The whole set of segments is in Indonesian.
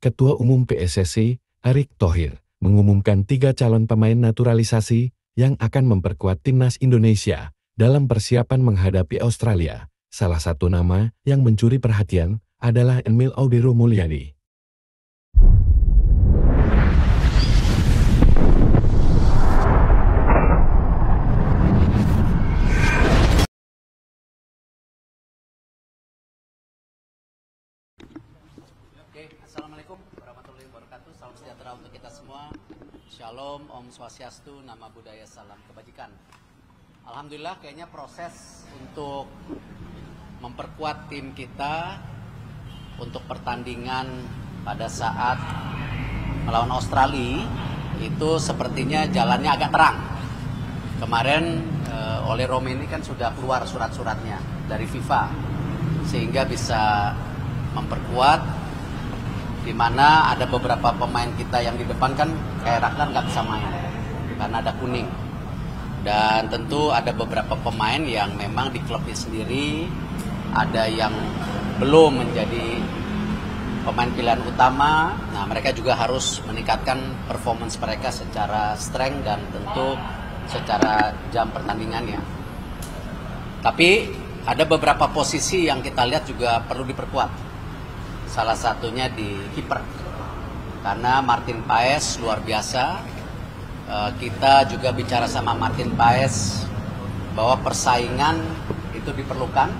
Ketua Umum PSSI, Erick Thohir, mengumumkan 3 calon pemain naturalisasi yang akan memperkuat timnas Indonesia dalam persiapan menghadapi Australia. Salah satu nama yang mencuri perhatian adalah Emil Audero Mulyadi. Assalamualaikum warahmatullahi wabarakatuh. Salam sejahtera untuk kita semua. Shalom, Om Swastiastu, Nama Budaya, Salam Kebajikan. Alhamdulillah kayaknya proses untuk memperkuat tim kita untuk pertandingan pada saat melawan Australia itu sepertinya jalannya agak terang. Kemarin oleh Romain ini kan sudah keluar surat-suratnya dari FIFA sehingga bisa memperkuat, di mana ada beberapa pemain kita yang di depan kan kayak Ragnar nggak bisa main karena ada kuning, dan tentu ada beberapa pemain yang memang di klubnya sendiri ada yang belum menjadi pemain pilihan utama. Nah, mereka juga harus meningkatkan performance mereka secara strength dan tentu secara jam pertandingannya. Tapi ada beberapa posisi yang kita lihat juga perlu diperkuat. Salah satunya di kiper, karena Martin Paes luar biasa. Kita juga bicara sama Martin Paes bahwa persaingan itu diperlukan.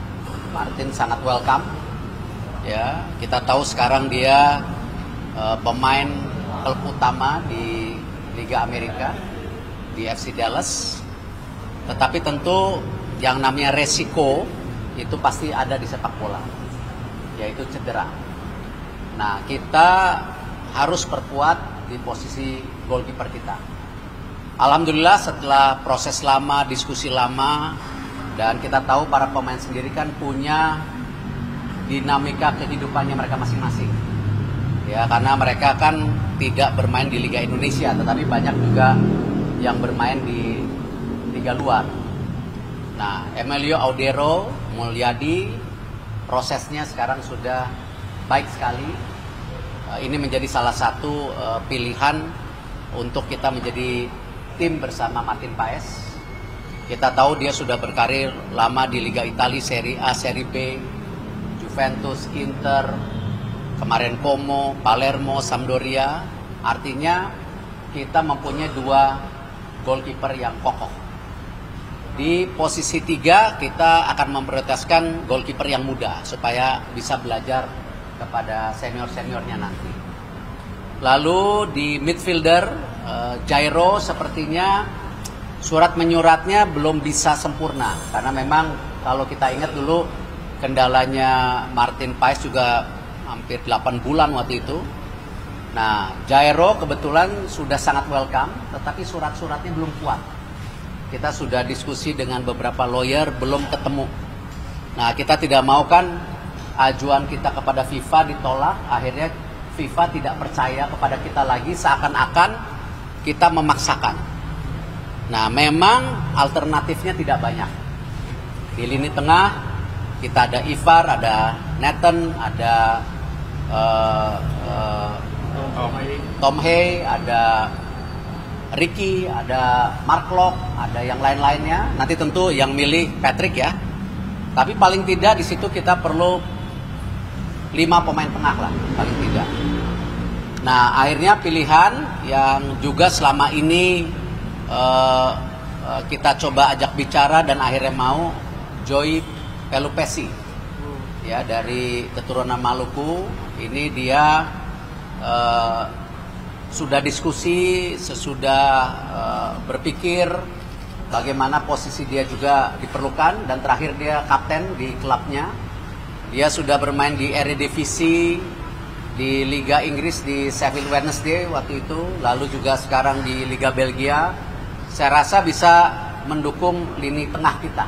Martin sangat welcome. Ya, kita tahu sekarang dia pemain klub utama di Liga Amerika di FC Dallas. Tetapi tentu yang namanya resiko itu pasti ada di sepak bola, yaitu cedera. Nah, kita harus perkuat di posisi goalkeeper kita. Alhamdulillah setelah proses lama, diskusi lama, dan kita tahu para pemain sendiri kan punya dinamika kehidupannya mereka masing-masing. Ya, karena mereka kan tidak bermain di Liga Indonesia, tetapi banyak juga yang bermain di liga luar. Nah, Emilio Audero Mulyadi prosesnya sekarang sudah baik sekali. Ini menjadi salah satu pilihan untuk kita menjadi tim bersama Martin Paes. Kita tahu dia sudah berkarir lama di Liga Italia, Serie A, Serie B, Juventus, Inter, kemarin Como, Palermo, Sampdoria. Artinya kita mempunyai 2 goalkeeper yang kokoh. Di posisi 3 kita akan memprioritaskan goalkeeper yang muda supaya bisa belajar kepada senior-seniornya nanti. Lalu di midfielder, Jairo sepertinya surat menyuratnya belum bisa sempurna. Karena memang kalau kita ingat dulu kendalanya Martin Paes juga hampir 8 bulan waktu itu. Nah, Jairo kebetulan sudah sangat welcome, tetapi surat-suratnya belum kuat. Kita sudah diskusi dengan beberapa lawyer, belum ketemu. Nah, kita tidak mau kan ajuan kita kepada FIFA ditolak, akhirnya FIFA tidak percaya kepada kita lagi, seakan-akan kita memaksakan. Nah, memang alternatifnya tidak banyak. Di lini tengah kita ada Ivar, ada Nathan, ada Tom Hay, ada Ricky, ada Mark Locke, ada yang lain-lainnya. Nanti tentu yang milih Patrick ya. Tapi paling tidak di situ kita perlu 5 pemain tengah lah, paling tidak. Nah, akhirnya pilihan yang juga selama ini kita coba ajak bicara dan akhirnya mau, Joy Pelupesi, ya, dari keturunan Maluku. Ini dia sudah diskusi, sesudah berpikir bagaimana posisi dia juga diperlukan, dan terakhir dia kapten di klubnya. Dia sudah bermain di Eredivisie, di Liga Inggris di Sheffield Wednesday waktu itu, lalu juga sekarang di Liga Belgia. Saya rasa bisa mendukung lini tengah kita.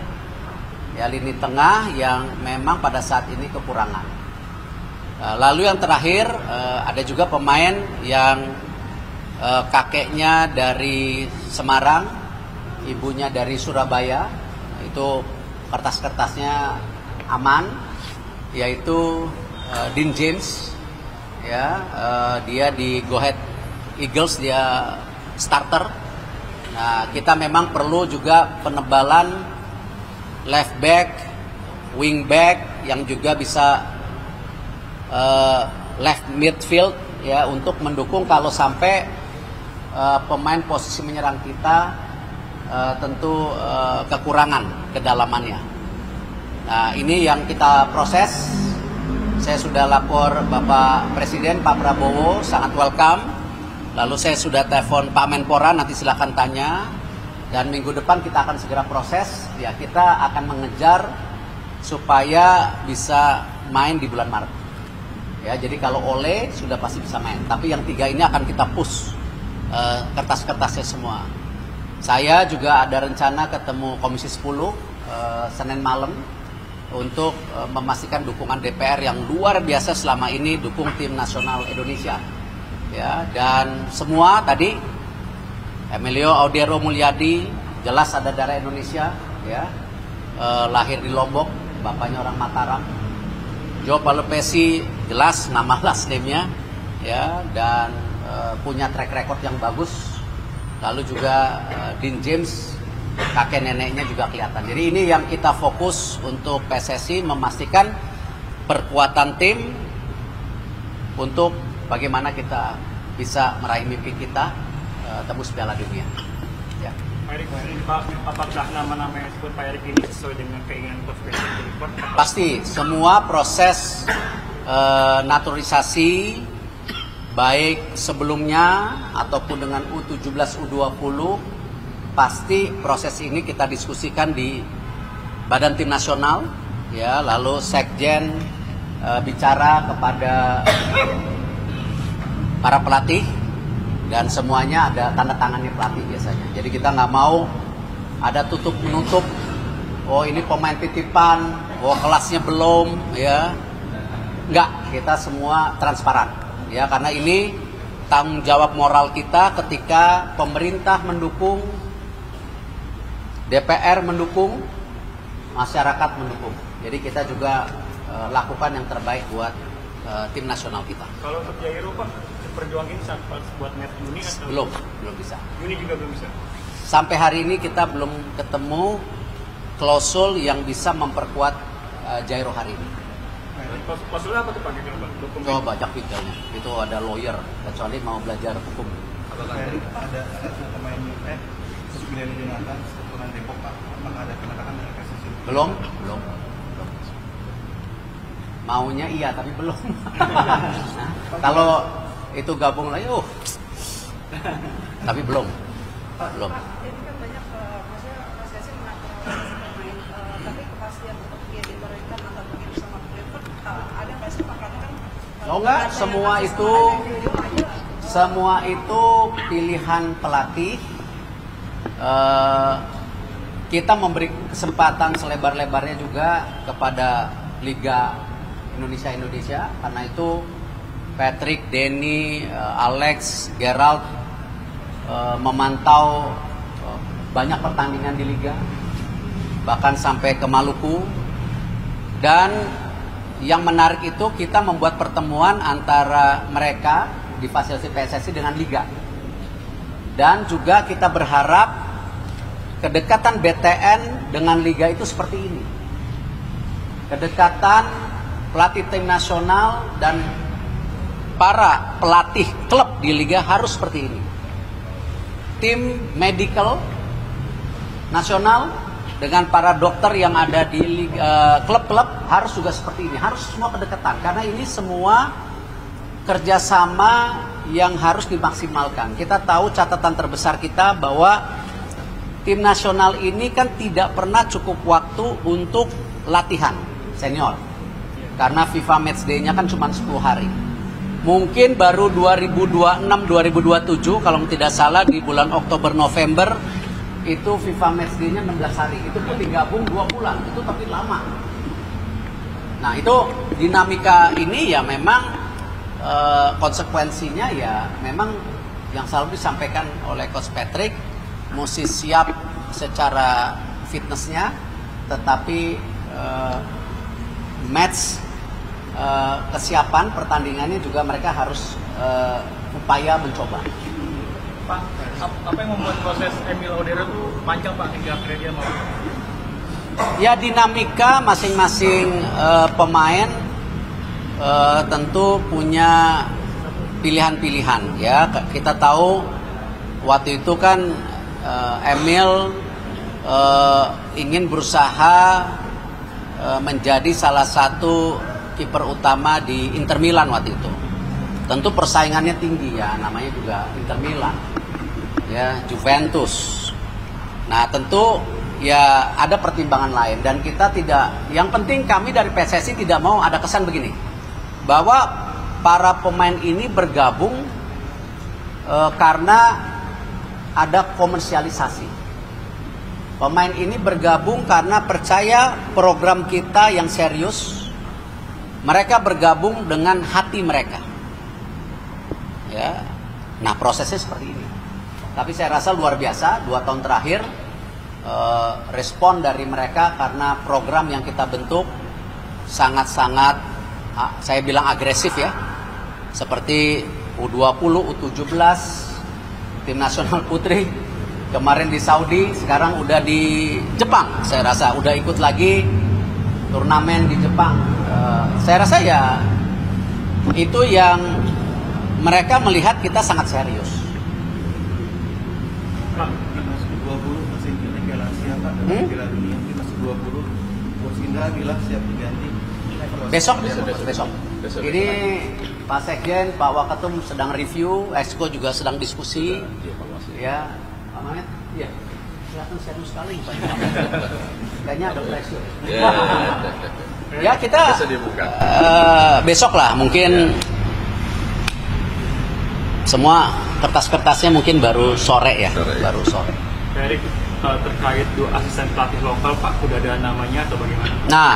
Ya, lini tengah yang memang pada saat ini kekurangan. Lalu yang terakhir ada juga pemain yang kakeknya dari Semarang, ibunya dari Surabaya. Itu kertas-kertasnya aman, yaitu Dean James, ya, dia di Go Ahead Eagles, dia starter. Nah, kita memang perlu juga penebalan left back, wing back yang juga bisa left midfield ya, untuk mendukung kalau sampai pemain posisi menyerang kita tentu kekurangan kedalamannya. Nah, ini yang kita proses. Saya sudah lapor Bapak Presiden, Pak Prabowo, sangat welcome. Lalu saya sudah telepon Pak Menpora, nanti silahkan tanya. Dan minggu depan kita akan segera proses. Ya, kita akan mengejar supaya bisa main di bulan Maret. Ya, jadi kalau Ole sudah pasti bisa main. Tapi yang 3 ini akan kita push kertas-kertasnya semua. Saya juga ada rencana ketemu Komisi 10 Senin malam untuk memastikan dukungan DPR yang luar biasa selama ini dukung tim nasional Indonesia. Ya, dan semua tadi Emilio Audiero Mulyadi jelas ada darah Indonesia, ya, lahir di Lombok, bapaknya orang Mataram. Joe Palopesi jelas nama last name-nya, ya, dan punya track record yang bagus. Lalu juga Dean James, kakek neneknya juga kelihatan. Jadi ini yang kita fokus untuk PSSI, memastikan perkuatan tim untuk bagaimana kita bisa meraih mimpi kita tembus Piala Dunia. Ya. Pak Erik, apakah nama-nama yang disebut Pak Erik ini sesuai dengan keinginan Coach Patrick? Pasti, semua proses naturalisasi baik sebelumnya ataupun dengan U17, U20, pasti proses ini kita diskusikan di Badan Tim Nasional, ya. Lalu Sekjen bicara kepada para pelatih dan semuanya ada tanda tangannya pelatih biasanya. Jadi kita nggak mau ada tutup menutup. Oh, ini pemain titipan, oh kelasnya belum, ya. Nggak, kita semua transparan, ya, karena ini tanggung jawab moral kita ketika pemerintah mendukung, DPR mendukung, masyarakat mendukung. Jadi kita juga lakukan yang terbaik buat tim nasional kita. Kalau untuk Jairo, Pak, perjuangin buat match Juni atau? Belum bisa. Juni juga belum bisa. Sampai hari ini kita belum ketemu klausul yang bisa memperkuat Jairo hari ini. Klausulnya apa tuh Pak? Oh, banyak detailnya. Itu ada lawyer, kecuali mau belajar hukum. Apakah ada pemain Subiani Jonathan keturunan Depok, Pak? Apakah ada penetapan dari PSSI? Belum. Maunya iya, tapi belum. Nah, kalau itu gabung lagi, tapi belum. Ini kan banyak, maksudnya PSSI menaturalisasi pemain, tapi kepastian untuk dia diberikan atau begitu sama Brentford, ada nggak sih Pak? Karena kan Enggak, semua itu pilihan pelatih. Kita memberi kesempatan selebar-lebarnya juga kepada Liga Indonesia, karena itu Patrick, Denny, Alex, Gerald memantau banyak pertandingan di Liga, bahkan sampai ke Maluku. Dan yang menarik itu kita membuat pertemuan antara mereka di fasilitasi PSSI dengan Liga. Dan juga kita berharap kedekatan BTN dengan Liga itu seperti ini. Kedekatan pelatih tim nasional dan para pelatih klub di Liga harus seperti ini. Tim medical nasional dengan para dokter yang ada di klub-klub harus juga seperti ini. Harus semua kedekatan, karena ini semua kerjasama yang harus dimaksimalkan. Kita tahu catatan terbesar kita bahwa tim nasional ini kan tidak pernah cukup waktu untuk latihan senior. Karena FIFA Matchday-nya kan cuma 10 hari. Mungkin baru 2026-2027 kalau tidak salah di bulan Oktober-November itu FIFA Matchday-nya 16 hari. Itu pun digabung 2 bulan, itu tapi lama. Nah, itu dinamika ini ya memang konsekuensinya ya memang yang selalu disampaikan oleh Coach Patrick, mesti siap secara fitnessnya, tetapi match kesiapan pertandingannya juga mereka harus upaya mencoba. Pak, apa yang membuat proses Emil Odero itu panjang Pak hingga akhirnya dia mau? Ya, dinamika masing-masing pemain tentu punya pilihan-pilihan ya. Kita tahu waktu itu kan Emil ingin berusaha menjadi salah satu kiper utama di Inter Milan waktu itu. Tentu persaingannya tinggi ya, namanya juga Inter Milan ya, Juventus. Nah tentu ya ada pertimbangan lain, dan kita tidak, yang penting kami dari PSSI tidak mau ada kesan begini, bahwa para pemain ini bergabung karena ada komersialisasi. Pemain ini bergabung karena percaya program kita yang serius. Mereka bergabung dengan hati mereka. Ya, nah prosesnya seperti ini. Tapi saya rasa luar biasa 2 tahun terakhir respon dari mereka karena program yang kita bentuk sangat-sangat saya bilang agresif ya. Seperti U20, U17, tim nasional putri kemarin di Saudi, sekarang udah di Jepang. Saya rasa udah ikut lagi turnamen di Jepang. Saya rasa ya itu yang mereka melihat kita sangat serius. Pak, timnas U20 masih Piala Asia Pak, Piala Dunia timnas U20, Coach Indra bilang siap diganti. Besok. Ini Pak Sekjen, Pak Wakatum sedang review, Exco juga sedang diskusi. Ya, Pak Mamet, ya, kelihatan serius sekali Pak. Kayaknya ada pressure. Ya kita besok lah mungkin semua kertas-kertasnya mungkin baru sore ya, baru sore. Erik, terkait 2 asisten pelatih lokal Pak, udah ada namanya atau bagaimana? Nah,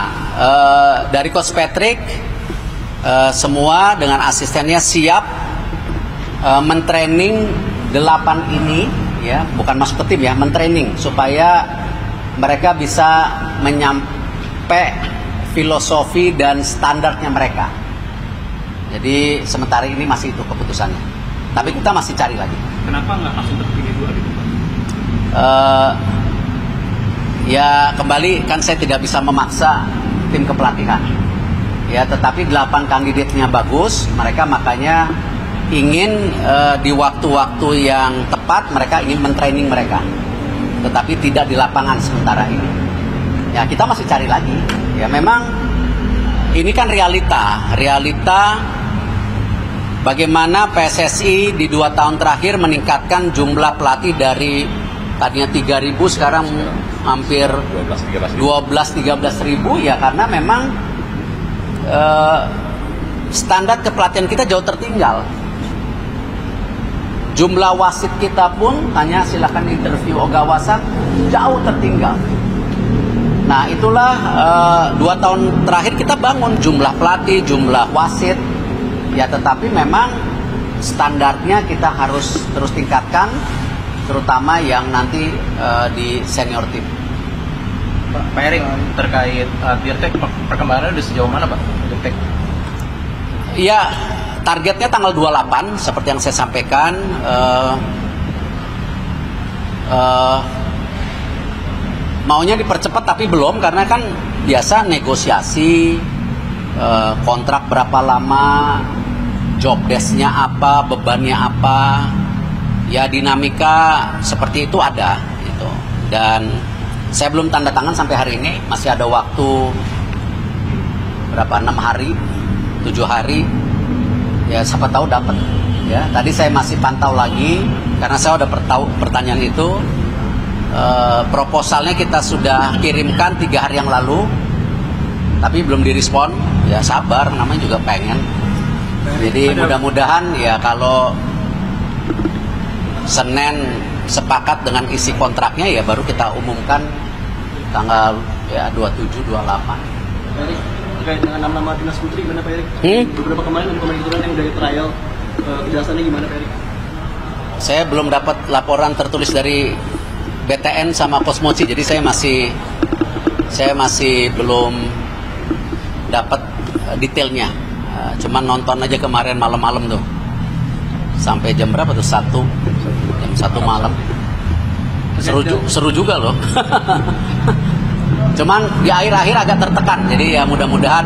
dari Coach Patrick semua dengan asistennya siap mentraining 8 ini ya, bukan masuk ke tim ya, mentraining supaya mereka bisa menyampai filosofi dan standarnya mereka. Jadi sementara ini masih itu keputusannya. Tapi kita masih cari lagi. Kenapa nggak langsung terpilih 2 gitu Pak? Ya kembali kan saya tidak bisa memaksa tim kepelatihan. Ya tetapi 8 kandidatnya bagus, mereka makanya ingin di waktu-waktu yang tepat mereka ingin mentraining mereka. Tetapi tidak di lapangan sementara ini. Ya kita masih cari lagi. Ya memang ini kan realita bagaimana PSSI di 2 tahun terakhir meningkatkan jumlah pelatih dari tadinya 3.000 sekarang hampir 12-13 ribu ya, karena memang standar kepelatihan kita jauh tertinggal. Jumlah wasit kita pun, hanya silakan interview Ogawasan, jauh tertinggal. Nah itulah 2 tahun terakhir kita bangun jumlah pelatih, jumlah wasit. Ya tetapi memang standarnya kita harus terus tingkatkan, terutama yang nanti di senior tim. Pak Erik, terkait Dirtek, perkembangannya udah sejauh mana Pak? Dirtek? Ya targetnya tanggal 28 seperti yang saya sampaikan. Maunya dipercepat tapi belum, karena kan biasa negosiasi kontrak berapa lama, job desk-nya apa, bebannya apa, ya dinamika seperti itu ada gitu. Dan saya belum tanda tangan sampai hari ini, masih ada waktu berapa, 6 hari, 7 hari, ya siapa tahu dapat. Ya tadi saya masih pantau lagi karena saya udah pertanyaan itu. Proposalnya kita sudah kirimkan 3 hari yang lalu, tapi belum direspon. Ya sabar, namanya juga pengen. Jadi mudah-mudahan ya kalau Senin sepakat dengan isi kontraknya ya baru kita umumkan tanggal ya 27-28. Erik, terkait dengan nama timnas putri gimana Pak Erik? Beberapa kemarin ada pemain yang dari trial, kejelasannya gimana Pak Erik? Saya belum dapat laporan tertulis dari BTN sama Kosmosi, jadi saya masih belum dapat detailnya. Cuman nonton aja kemarin malam-malam tuh. Sampai jam berapa tuh? Jam 1 malam. Seru juga loh. Cuman di akhir-akhir agak tertekan. Jadi ya mudah-mudahan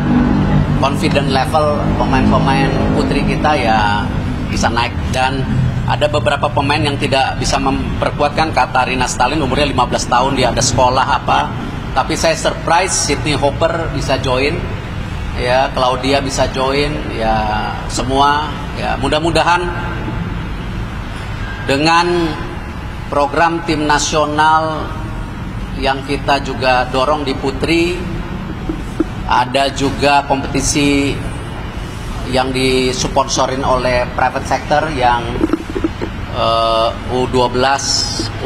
confident level pemain-pemain putri kita ya bisa naik. Dan ada beberapa pemain yang tidak bisa memperkuatkan. Katarina Stalin umurnya 15 tahun, dia ada sekolah apa. Tapi saya surprise Sydney Hopper bisa join, ya Claudia bisa join, ya semua. Ya mudah-mudahan dengan program tim nasional yang kita juga dorong di putri, ada juga kompetisi yang disponsorin oleh private sector yang U12,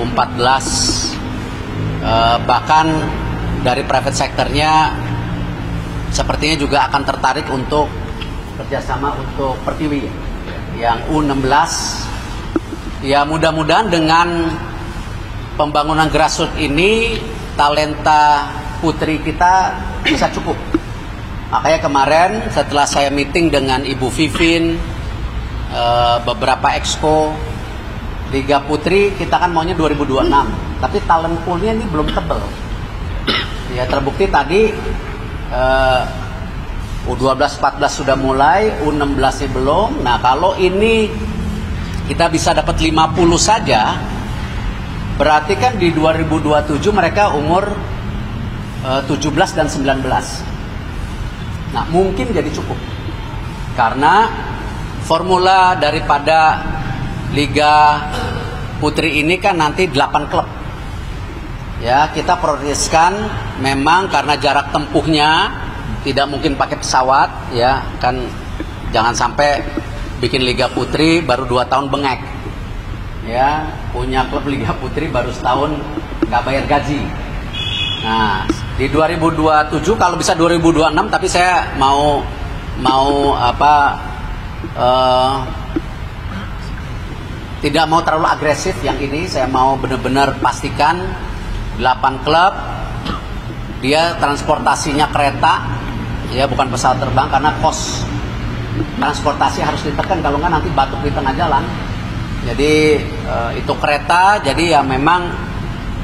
U14, bahkan dari private sectornya sepertinya juga akan tertarik untuk kerjasama untuk Pertiwi yang U16. Ya mudah-mudahan dengan pembangunan grassroots ini talenta putri kita bisa cukup. Makanya kemarin setelah saya meeting dengan Ibu Vivin, beberapa exco Liga Putri, kita kan maunya 2026, tapi talent poolnya ini belum tebel. Ya terbukti tadi U12, 14 sudah mulai, U16 belum. Nah kalau ini kita bisa dapat 50 saja, berarti kan di 2027 mereka umur 17 dan 19. Nah mungkin jadi cukup, karena formula daripada Liga Putri ini kan nanti 8 klub. Ya kita prioritaskan memang karena jarak tempuhnya tidak mungkin pakai pesawat, ya kan, jangan sampai bikin Liga Putri baru 2 tahun bengek, ya punya klub Liga Putri baru setahun nggak bayar gaji. Nah di 2027 kalau bisa 2026, tapi saya mau tidak mau terlalu agresif yang ini. Saya mau benar-benar pastikan 8 klub, dia transportasinya kereta, ya bukan pesawat terbang, karena kos transportasi harus ditekan, kalau nggak nanti batuk di tengah jalan. Jadi itu kereta. Jadi ya memang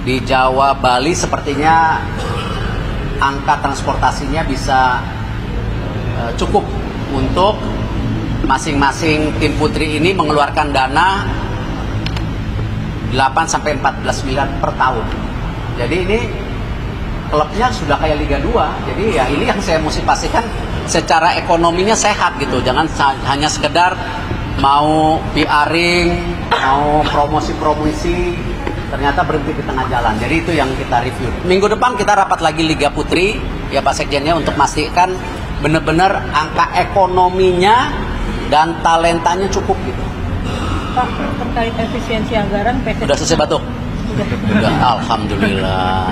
di Jawa Bali sepertinya angka transportasinya bisa cukup untuk masing-masing tim putri ini mengeluarkan dana 8-14 miliar per tahun. Jadi ini klubnya sudah kayak Liga 2. Jadi ya ini yang saya mesti pastikan secara ekonominya sehat gitu. Jangan hanya sekedar mau PR-ing, mau promosi-promosi, ternyata berhenti di tengah jalan. Jadi itu yang kita review. Minggu depan kita rapat lagi Liga Putri, ya Pak Sekjennya, untuk memastikan benar-benar angka ekonominya dan talentanya cukup gitu. Pak, terkait efisiensi anggaran PT Udah selesai batuk? Udah, alhamdulillah.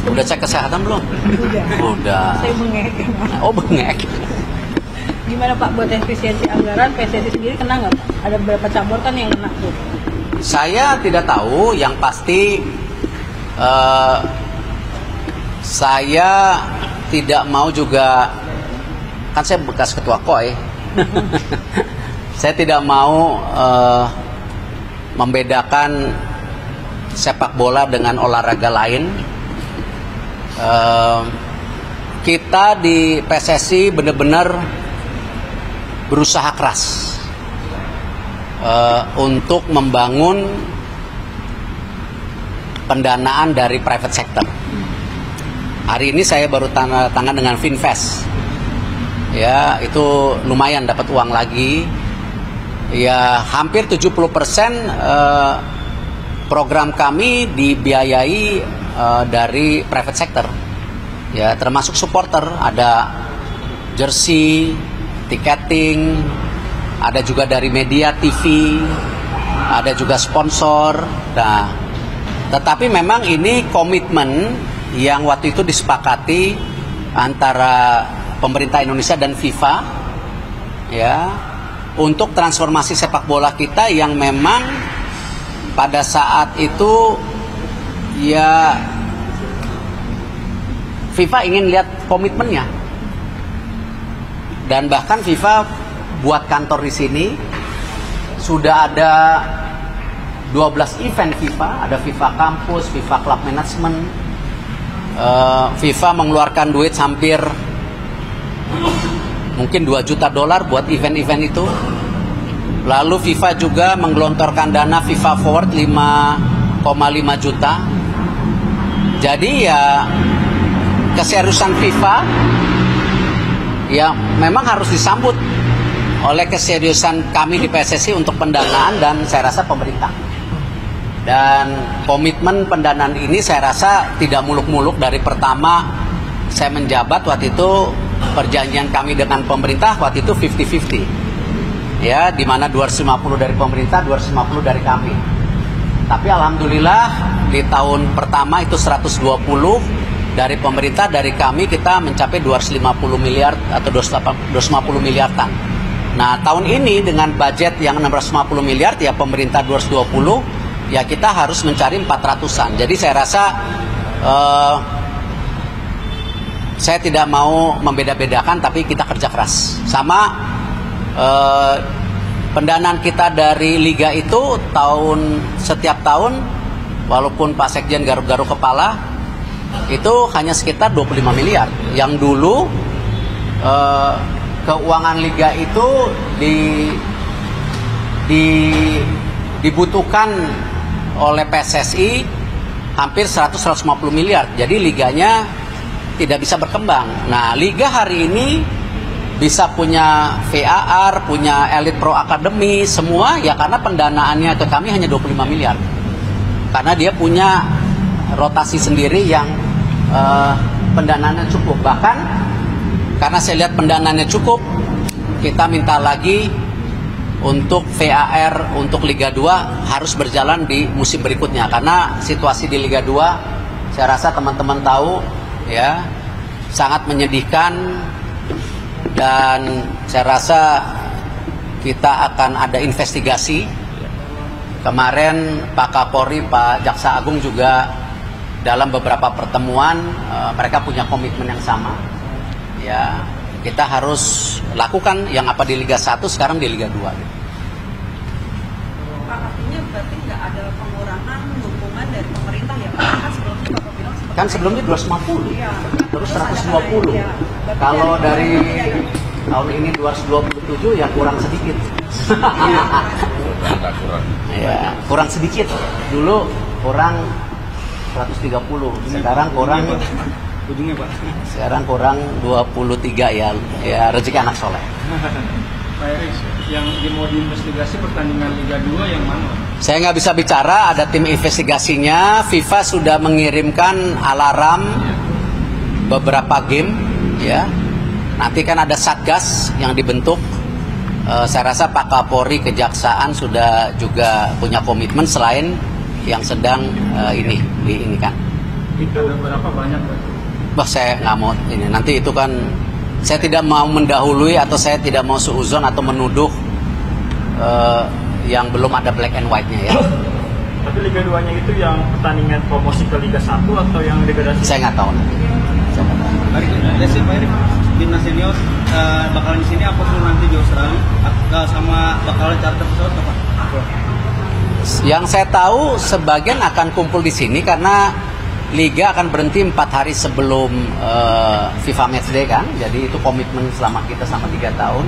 Udah cek kesehatan belum? Udah. Saya bengek. Oh bengek. Gimana Pak buat efisiensi anggaran PSSI sendiri kena nggak Pak? Ada beberapa cabur kan yang kena tuh. Saya tidak tahu, yang pasti saya tidak mau juga, kan saya bekas ketua KOI. Saya tidak mau membedakan sepak bola dengan olahraga lain. Kita di PSSI benar-benar berusaha keras untuk membangun pendanaan dari private sector. Hari ini saya baru tanda tangan dengan Finvest. Ya, itu lumayan dapat uang lagi. Ya, hampir 70% program kami dibiayai dari private sector. Ya, termasuk supporter, ada jersey, tiketing, ada juga dari media TV, ada juga sponsor. Nah, tetapi memang ini komitmen yang waktu itu disepakati antara pemerintah Indonesia dan FIFA, ya, untuk transformasi sepak bola kita yang memang pada saat itu ya FIFA ingin lihat komitmennya. Dan bahkan FIFA buat kantor di sini. Sudah ada 12 event FIFA, ada FIFA Kampus, FIFA Club Management. FIFA mengeluarkan duit hampir mungkin $2 juta buat event-event itu. Lalu FIFA juga menggelontorkan dana FIFA Forward 5,5 juta. Jadi ya keseriusan FIFA ya memang harus disambut oleh keseriusan kami di PSSI untuk pendanaan dan saya rasa pemerintah. Dan komitmen pendanaan ini saya rasa tidak muluk-muluk. Dari pertama saya menjabat waktu itu, perjanjian kami dengan pemerintah waktu itu 50-50. Ya, di mana 250 dari pemerintah, 250 dari kami. Tapi alhamdulillah di tahun pertama itu 120 dari pemerintah, dari kami kita mencapai 250 miliar atau 250 miliaran. Nah, tahun ini dengan budget yang 650 miliar ya pemerintah 220, ya kita harus mencari 400-an. Jadi saya rasa saya tidak mau membeda-bedakan, tapi kita kerja keras. Sama pendanaan kita dari Liga itu setiap tahun, walaupun Pak Sekjen garuk-garuk kepala, itu hanya sekitar 25 miliar. Yang dulu keuangan Liga itu dibutuhkan oleh PSSI hampir 100-150 miliar. Jadi liganya tidak bisa berkembang. Nah, Liga hari ini bisa punya VAR, punya Elite Pro Academy, semua ya karena pendanaannya ke kami hanya 25 miliar. Karena dia punya rotasi sendiri yang pendanaannya cukup. Bahkan karena saya lihat pendanaannya cukup, kita minta lagi untuk VAR untuk Liga 2 harus berjalan di musim berikutnya. Karena situasi di Liga 2 saya rasa teman-teman tahu ya, sangat menyedihkan. Dan saya rasa kita akan ada investigasi. Kemarin Pak Kapolri, Pak Jaksa Agung juga dalam beberapa pertemuan mereka punya komitmen yang sama. Ya, kita harus lakukan yang apa di Liga 1 sekarang di Liga 2. Pak, artinya berarti nggak ada pengurangan dukungan dari pemerintah ya Pak? Kan sebelumnya Bapak bilang Kan sebelumnya 250, iya, terus ada 120. iya. Kalau dari tahun ini 227 ya kurang sedikit. Ya, kurang sedikit. Dulu kurang 130, sekarang kurang Ujungnya Pak. sekarang kurang 23 ya. Ya rezeki anak soleh. Pak Erik, yang mau diinvestigasi pertandingan Liga 2 yang mana? Saya nggak bisa bicara, ada tim investigasinya. FIFA sudah mengirimkan alarm beberapa game, ya. Nanti kan ada satgas yang dibentuk. Saya rasa Pak Kapolri, Kejaksaan sudah juga punya komitmen selain yang sedang ini kan. Itu ada berapa banyak Pak? Bah, saya nggak mau ini. Nanti itu kan saya tidak mau mendahului atau saya tidak mau suuzon atau menuduh yang belum ada black and white-nya ya. Tapi Liga 2-nya itu yang pertandingan promosi ke Liga 1 atau yang degradasi? Saya nggak tahu. Saya nggak tahu. Baik, Pak Erik, timnas senior bakalan di sini apa tuh nanti di Australia? Sama bakalan charter pesawat apa? Yang saya tahu sebagian akan kumpul di sini karena Liga akan berhenti 4 hari sebelum FIFA Matchday kan. Jadi itu komitmen selama kita sama 3 tahun.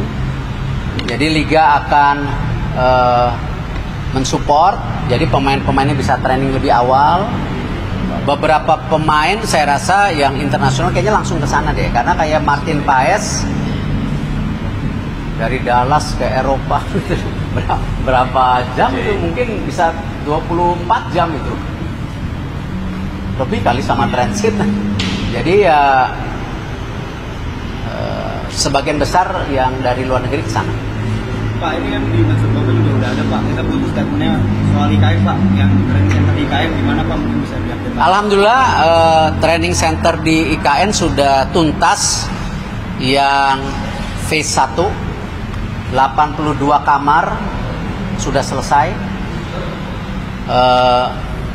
Jadi Liga akan mensupport. Jadi pemain-pemainnya bisa training lebih awal. Beberapa pemain saya rasa yang internasional kayaknya langsung ke sana deh. Karena kayak Martin Paes dari Dallas ke Eropa berapa jam itu, mungkin bisa 24 jam itu. Lebih kali sama transit. Jadi ya sebagian besar yang dari luar negeri ke sana. Pak, ini kan di Nasdem Bapak juga udah ada Pak. Kita butuh statementnya soal IKF Pak. Yang training center di IKF gimana Pak? Mungkin bisa diupdate. Alhamdulillah training center di IKN sudah tuntas. Yang phase 1 82 kamar sudah selesai.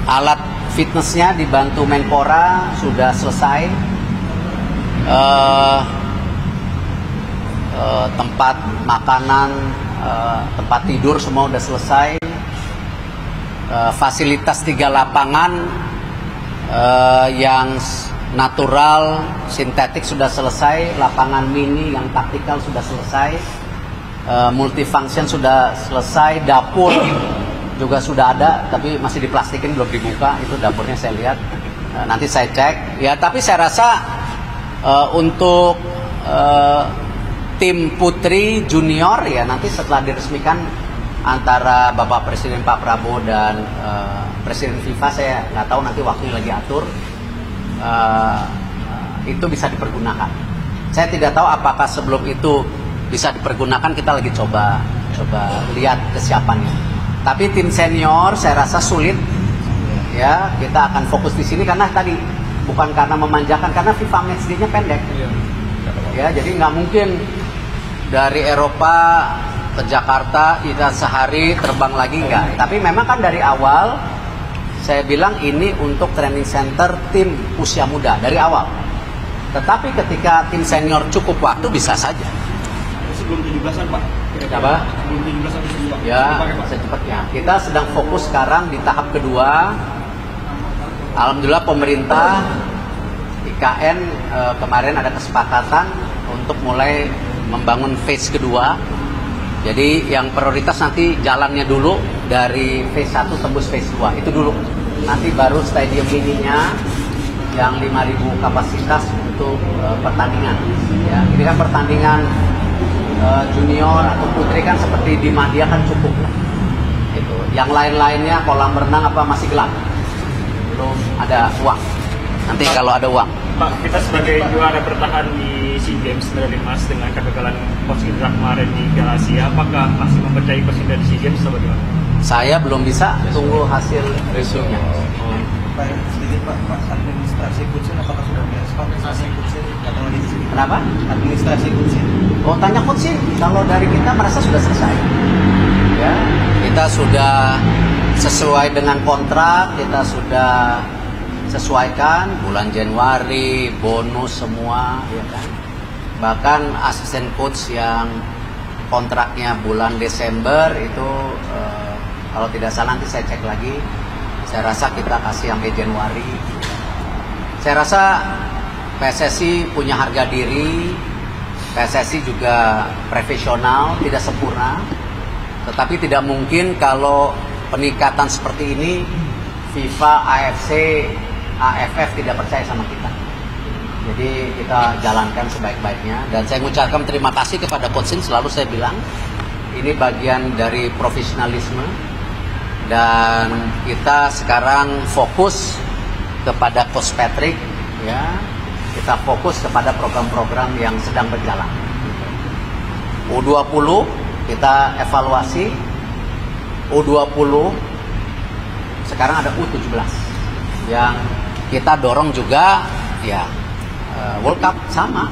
Alat fitnessnya dibantu Menpora sudah selesai. tempat makanan, tempat tidur semua udah selesai. Fasilitas 3 lapangan yang natural, sintetik sudah selesai, lapangan mini yang taktikal sudah selesai, multifunction sudah selesai, dapur juga sudah ada, tapi masih diplastikin belum dibuka, itu dapurnya saya lihat. Nanti saya cek. Ya, tapi saya rasa untuk tim putri junior ya nanti setelah diresmikan antara Bapak Presiden Pak Prabowo dan Presiden FIFA, saya nggak tahu nanti waktunya lagi atur, itu bisa dipergunakan. Saya tidak tahu apakah sebelum itu bisa dipergunakan, kita lagi coba lihat kesiapannya. Tapi tim senior saya rasa sulit, ya kita akan fokus di sini karena tadi bukan karena memanjakan, karena FIFA matchday-nya pendek, ya jadi nggak mungkin dari Eropa ke Jakarta kita sehari terbang lagi, enggak. Tapi memang kan dari awal saya bilang ini untuk training center tim usia muda dari awal. Tetapi ketika tim senior cukup waktu bisa saja. Sebelum 17-an Pak? Apa? Sebelum 17-an bisa ya, secepatnya. Kita sedang fokus sekarang di tahap kedua. Alhamdulillah pemerintah IKN kemarin ada kesepakatan untuk mulai membangun phase kedua. Jadi yang prioritas nanti jalannya dulu dari phase 1 tembus phase 2 itu dulu. Nanti baru stadium ininya yang 5.000 kapasitas untuk pertandingan. Ya, ini kan pertandingan junior atau putri kan seperti di Madia kan cukup lah. Itu. Yang lain-lainnya kolam renang apa masih gelap. Belum ada uang. Nanti kalau ada uang. Pak, kita sebagai juara bertahan di SEA Games medali emas dengan kegagalan Coach Indra kemarin di Piala Asia, apakah masih mempercayai Coach Indra di SEA Games atau bagaimana? Saya belum bisa, tunggu hasil resume-nya. Pak, sedikit Pak, administrasi Kutsin apakah sudah beres Pak? Administrasi Kutsin datang lagi di sini. Kenapa? Administrasi Kutsin. Oh, tanya Kutsin. Kalau dari kita merasa sudah selesai. Ya, kita sudah sesuai dengan kontrak, kita sudah sesuaikan bulan Januari, bonus semua, ya kan. Bahkan asisten coach yang kontraknya bulan Desember itu kalau tidak salah nanti saya cek lagi. Saya rasa kita kasih sampai Januari. Saya rasa PSSI punya harga diri, PSSI juga profesional, tidak sempurna. Tetapi tidak mungkin kalau peningkatan seperti ini FIFA, AFC, AFF tidak percaya sama kita. Jadi kita jalankan sebaik-baiknya. Dan saya mengucapkan terima kasih kepada Coach Sin. Selalu saya bilang ini bagian dari profesionalisme. Dan kita sekarang fokus kepada Coach Patrick, ya. Kita fokus kepada program-program yang sedang berjalan. U20 kita evaluasi. U20 sekarang ada U17 yang kita dorong juga, ya. World Cup sama.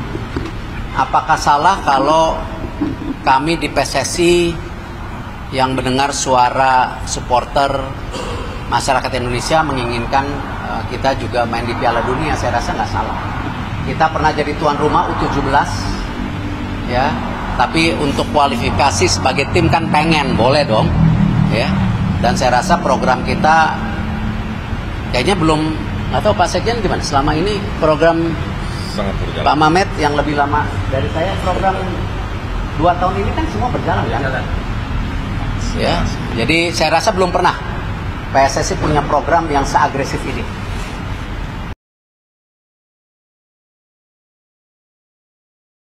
Apakah salah kalau kami di PSSI yang mendengar suara supporter masyarakat Indonesia menginginkan kita juga main di Piala Dunia? Saya rasa nggak salah. Kita pernah jadi tuan rumah U17, ya. Tapi untuk kualifikasi sebagai tim kan pengen, boleh dong, ya. Dan saya rasa program kita kayaknya belum, nggak tahu Pak Sekjen gimana. Selama ini program Pak Mamet yang lebih lama dari saya, program 2 tahun ini kan semua berjalan kan? Ya, jadi saya rasa belum pernah PSSI punya program yang seagresif ini.